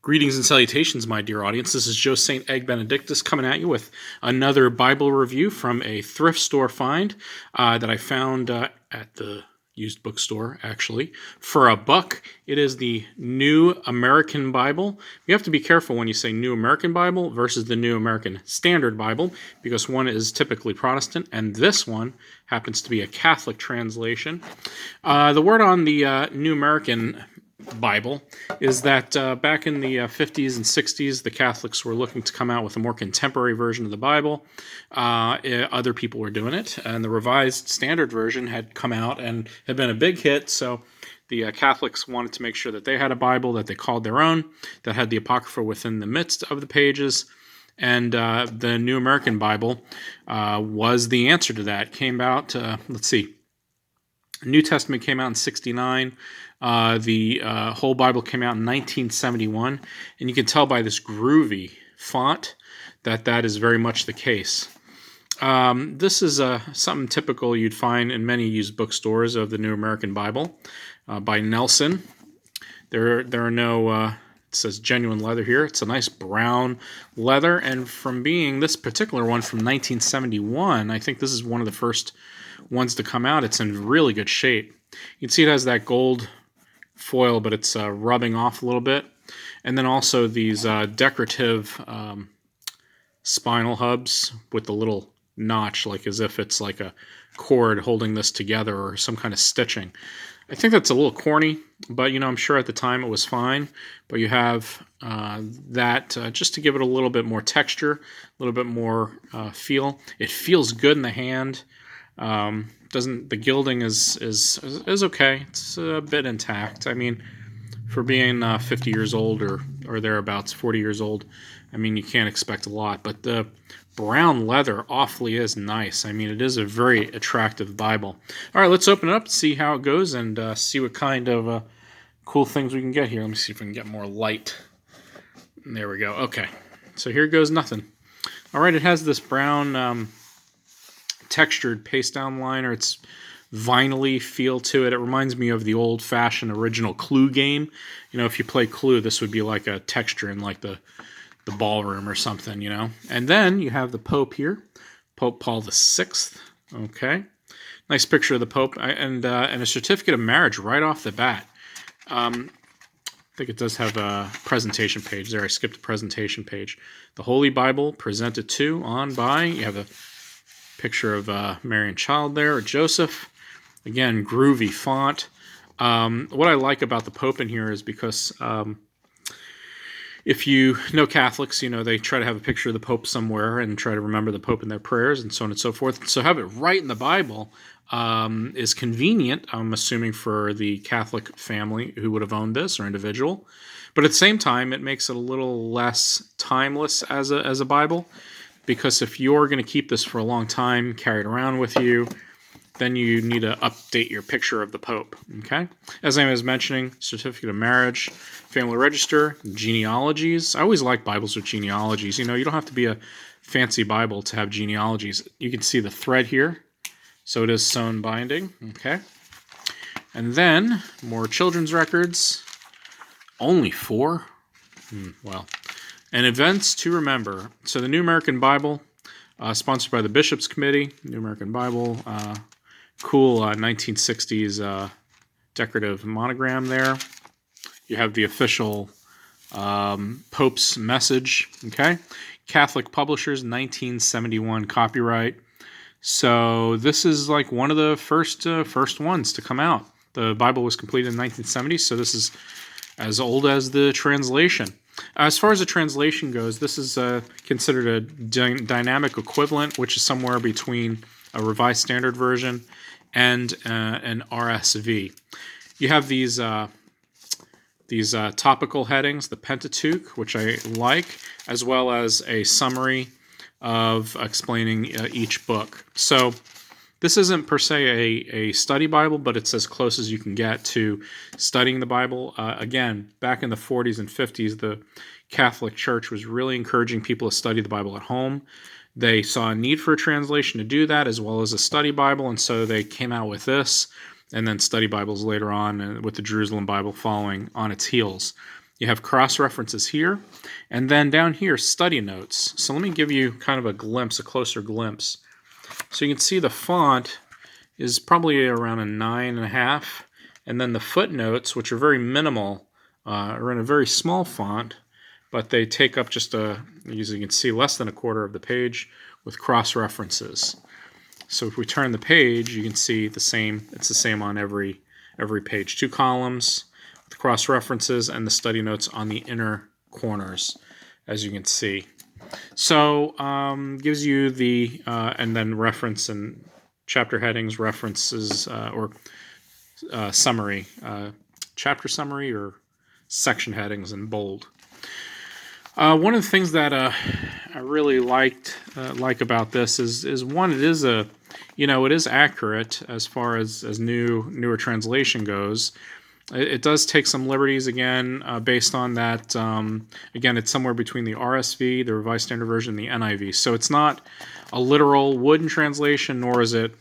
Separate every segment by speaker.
Speaker 1: Greetings and salutations, my dear audience. This is Joe St. Egg Benedictus coming at you with another Bible review from a thrift store find that I found at the used bookstore, actually, for $1. It is the New American Bible. You have to be careful when you say New American Bible versus the New American Standard Bible, because one is typically Protestant, and this one happens to be a Catholic translation. The word on the New American Bible is that back in the 50s and 60s, the Catholics were looking to come out with a more contemporary version of the Bible. Other people were doing it, and the Revised Standard Version had come out and had been a big hit, so the Catholics wanted to make sure that they had a Bible that they called their own, that had the Apocrypha within the midst of the pages, and the New American Bible was the answer to that. Came out, New Testament came out in 1969. The whole Bible came out in 1971, and you can tell by this groovy font that is very much the case. This is something typical you'd find in many used bookstores of the New American Bible by Nelson. There are no, it says genuine leather here. It's a nice brown leather, and from being this particular one from 1971, I think this is one of the first ones to come out. It's in really good shape. You can see it has that gold foil, but it's rubbing off a little bit. And then also these decorative spinal hubs with the little notch, like as if it's like a cord holding this together or some kind of stitching. I think that's a little corny, but I'm sure at the time it was fine. But you have that just to give it a little bit more texture, a little bit more feel. It feels good in the hand. The gilding is okay. It's a bit intact. I mean, for being 50 years old or thereabouts, 40 years old, I mean, you can't expect a lot. But the brown leather awfully is nice. I mean, it is a very attractive Bible. All right, let's open it up, see how it goes, and see what kind of cool things we can get here. Let me see if we can get more light. There we go. Okay, so here goes nothing. All right, it has this brown textured paste down liner. It's vinyl-y feel to it. It reminds me of the old-fashioned original Clue game. If you play Clue, this would be like a texture in like the ballroom or something, And then you have the Pope here, Pope Paul VI. Okay, nice picture of the Pope and a certificate of marriage right off the bat. I think it does have a presentation page there. I skipped the presentation page. The Holy Bible presented to, on, by. You have a picture of Mary and Child there, or Joseph. Again, groovy font. What I like about the Pope in here is because if you know Catholics, they try to have a picture of the Pope somewhere and try to remember the Pope in their prayers and so on and so forth. So have it right in the Bible is convenient, I'm assuming, for the Catholic family who would have owned this or individual. But at the same time, it makes it a little less timeless as a Bible. Because if you're going to keep this for a long time, carry it around with you, then you need to update your picture of the Pope, okay? As I was mentioning, certificate of marriage, family register, genealogies. I always like Bibles with genealogies. You don't have to be a fancy Bible to have genealogies. You can see the thread here. So it is sewn binding, okay? And then, more children's records. Only 4? Well... And events to remember. So the New American Bible, sponsored by the Bishops Committee. New American Bible, cool 1960s decorative monogram there. You have the official Pope's message. Okay, Catholic Publishers, 1971 copyright. So this is like one of the first ones to come out. The Bible was completed in 1970, so this is as old as the translation. As far as the translation goes, this is considered a dynamic equivalent, which is somewhere between a Revised Standard Version and an RSV. You have these topical headings, the Pentateuch, which I like, as well as a summary of explaining each book. So this isn't per se a study Bible, but it's as close as you can get to studying the Bible. Again, back in the 40s and 50s, the Catholic Church was really encouraging people to study the Bible at home. They saw a need for a translation to do that, as well as a study Bible, and so they came out with this, and then study Bibles later on, with the Jerusalem Bible following on its heels. You have cross-references here. And then down here, study notes. So let me give you kind of a closer glimpse. So you can see the font is probably around a 9.5. And then the footnotes, which are very minimal, are in a very small font, but they take up just as you can see, less than a quarter of the page with cross-references. So if we turn the page, you can see the same. It's the same on every page. 2 columns with cross-references and the study notes on the inner corners, as you can see. So gives you the and then reference and chapter headings, references, or summary, chapter summary or section headings in bold. One of the things that I really like about this is one, it is it is accurate as far as newer translation goes. It does take some liberties again based on that. Again, it's somewhere between the RSV, the Revised Standard Version, and the NIV. So it's not a literal wooden translation, nor is it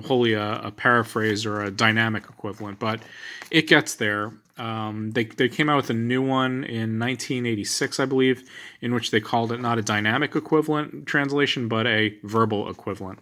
Speaker 1: wholly a paraphrase or a dynamic equivalent. But it gets there. They came out with a new one in 1986, I believe, in which they called it not a dynamic equivalent translation, but a verbal equivalent.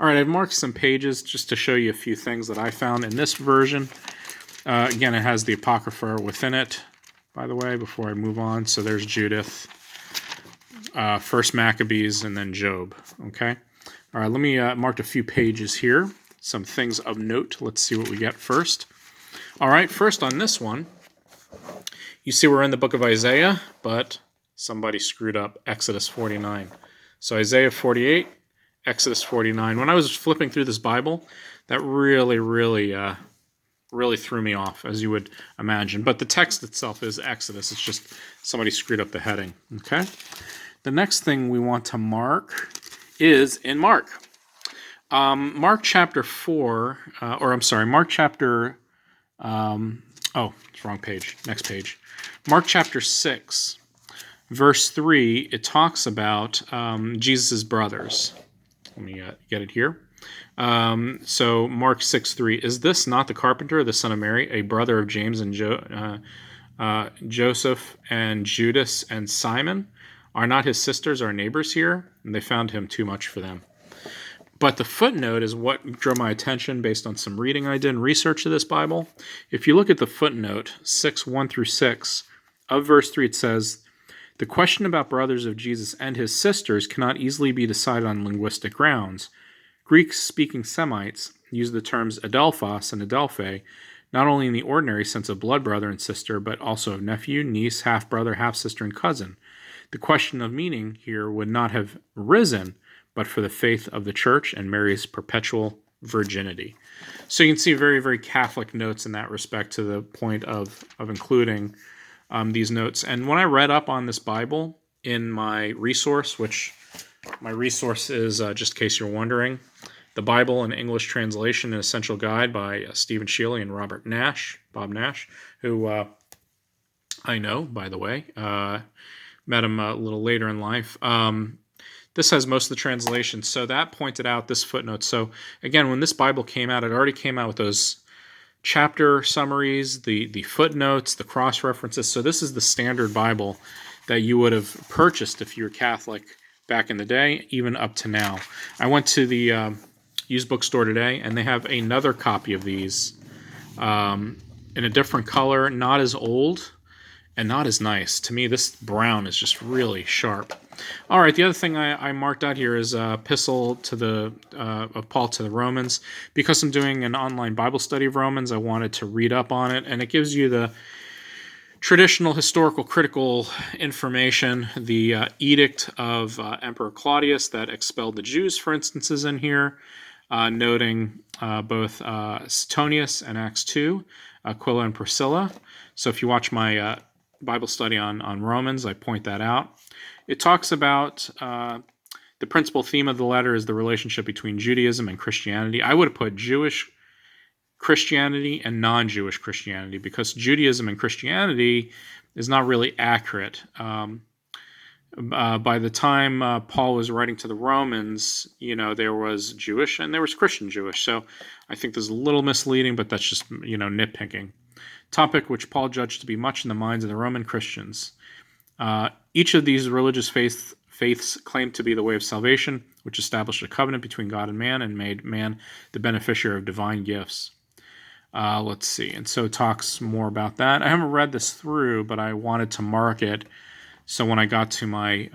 Speaker 1: All right, I've marked some pages just to show you a few things that I found in this version. Again, it has the Apocrypha within it, by the way, before I move on. So there's Judith, First Maccabees, and then Job. Okay. All right, let me mark a few pages here. Some things of note. Let's see what we get first. All right, first on this one, you see we're in the book of Isaiah, but somebody screwed up Exodus 49. So Isaiah 48, Exodus 49. When I was flipping through this Bible, that really threw me off, as you would imagine. But the text itself is Exodus. It's just somebody screwed up the heading. Okay. The next thing we want to mark is in Mark. Mark chapter 4, Mark chapter... it's wrong page. Next page. Mark chapter 6, verse 3, it talks about Jesus' brothers. Let me get it here. So Mark 6:3, is this not the carpenter, the son of Mary, a brother of James and Joseph and Judas and Simon? Are not his sisters our neighbors here? And they found him too much for them. But the footnote is what drew my attention based on some reading I did and research of this Bible. If you look at the footnote, 6:1-6, of verse 3, it says, the question about brothers of Jesus and his sisters cannot easily be decided on linguistic grounds. Greek-speaking Semites use the terms adelphos and adelphe not only in the ordinary sense of blood brother and sister, but also of nephew, niece, half-brother, half-sister, and cousin. The question of meaning here would not have risen but for the faith of the church and Mary's perpetual virginity. So you can see very, very Catholic notes in that respect, to the point of including these notes. And when I read up on this Bible in my resource, which my resource is, just in case you're wondering, The Bible in English Translation, an Essential Guide by Stephen Shealy and Bob Nash, who I know, by the way. Met him a little later in life. This has most of the translations, so that pointed out this footnote. So again, when this Bible came out, it already came out with those chapter summaries, the footnotes, the cross-references. So this is the standard Bible that you would have purchased if you were Catholic back in the day, even up to now. I went to the used bookstore today, and they have another copy of these in a different color, not as old and not as nice. To me, this brown is just really sharp. All right, the other thing I marked out here is Epistle to of Paul to the Romans. Because I'm doing an online Bible study of Romans, I wanted to read up on it, and it gives you the traditional historical critical information. The edict of Emperor Claudius that expelled the Jews, for instance, is in here, noting both Suetonius and Acts 2, Aquila and Priscilla. So if you watch my Bible study on Romans, I point that out. It talks about the principal theme of the letter is the relationship between Judaism and Christianity. I would have put Jewish Christianity and non-Jewish Christianity, because Judaism and Christianity is not really accurate. By the time Paul was writing to the Romans, there was Jewish and there was Christian Jewish. So I think this is a little misleading, but that's just, nitpicking. topic which Paul judged to be much in the minds of the Roman Christians. Each of these religious faiths claimed to be the way of salvation, which established a covenant between God and made man the beneficiary of divine gifts. Let's see. And so it talks more about that. I haven't read this through, but I wanted to mark it. So when I got to my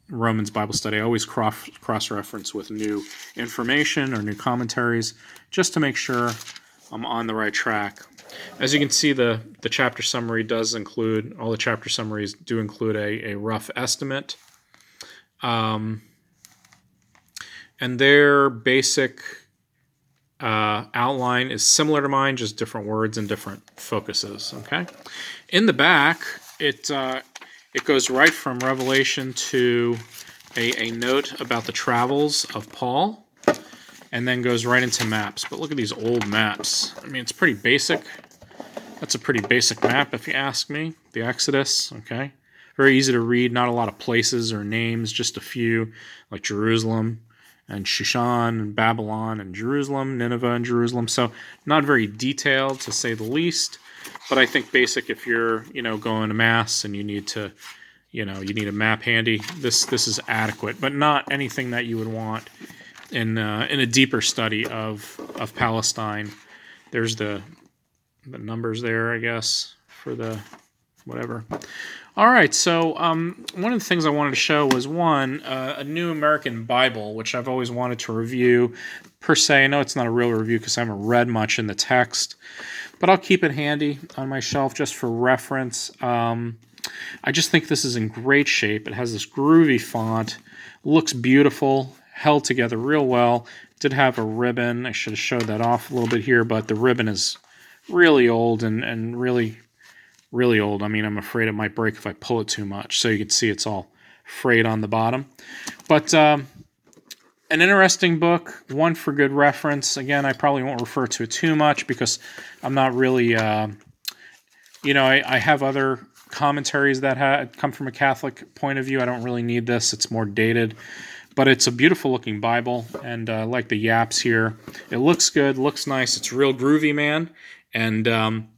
Speaker 1: Romans Bible study, I always cross-reference with new information or new commentaries just to make sure I'm on the right track. As you can see, the chapter summary does include, all the chapter summaries do include a rough estimate. And their basic outline is similar to mine, just different words and different focuses, okay? In the back, it goes right from Revelation to a note about the travels of Paul, and then goes right into maps. But look at these old maps. I mean, it's pretty basic. That's a pretty basic map, if you ask me. The Exodus, okay? Very easy to read, not a lot of places or names, just a few, like Jerusalem and Shushan and Babylon and Jerusalem, Nineveh and Jerusalem. So not very detailed, to say the least. But I think basic if you're, going to Mass and you need to, you need a map handy, this is adequate, but not anything that you would want in a deeper study of Palestine. There's the numbers there, I guess, for the whatever. All right, so one of the things I wanted to show was, a New American Bible, which I've always wanted to review. Per se, I know it's not a real review because I haven't read much in the text, but I'll keep it handy on my shelf just for reference. I just think this is in great shape. It has this groovy font, looks beautiful, held together real well. It did have a ribbon. I should have showed that off a little bit here, but the ribbon is really old and really, really old. I mean, I'm afraid it might break if I pull it too much. So you can see it's all frayed on the bottom. But an interesting book, one for good reference. Again, I probably won't refer to it too much because I'm not really, I have other commentaries that come from a Catholic point of view. I don't really need this. It's more dated. But it's a beautiful looking Bible, and I like the yaps here. It looks good, looks nice. It's real groovy, man. And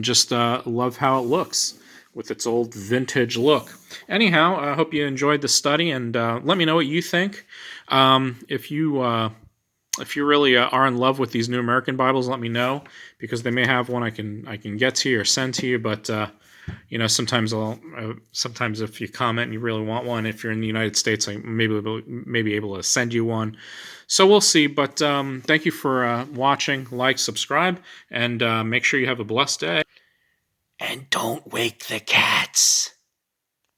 Speaker 1: just love how it looks with its old vintage look. Anyhow, I hope you enjoyed the study, and let me know what you think. If you really are in love with these New American Bibles, let me know, because they may have one I can get to you or send to you. But sometimes if you comment and you really want one, if you're in the United States, I may be able to send you one. So we'll see. But thank you for watching, like, subscribe, and make sure you have a blessed day. And don't wake the cats.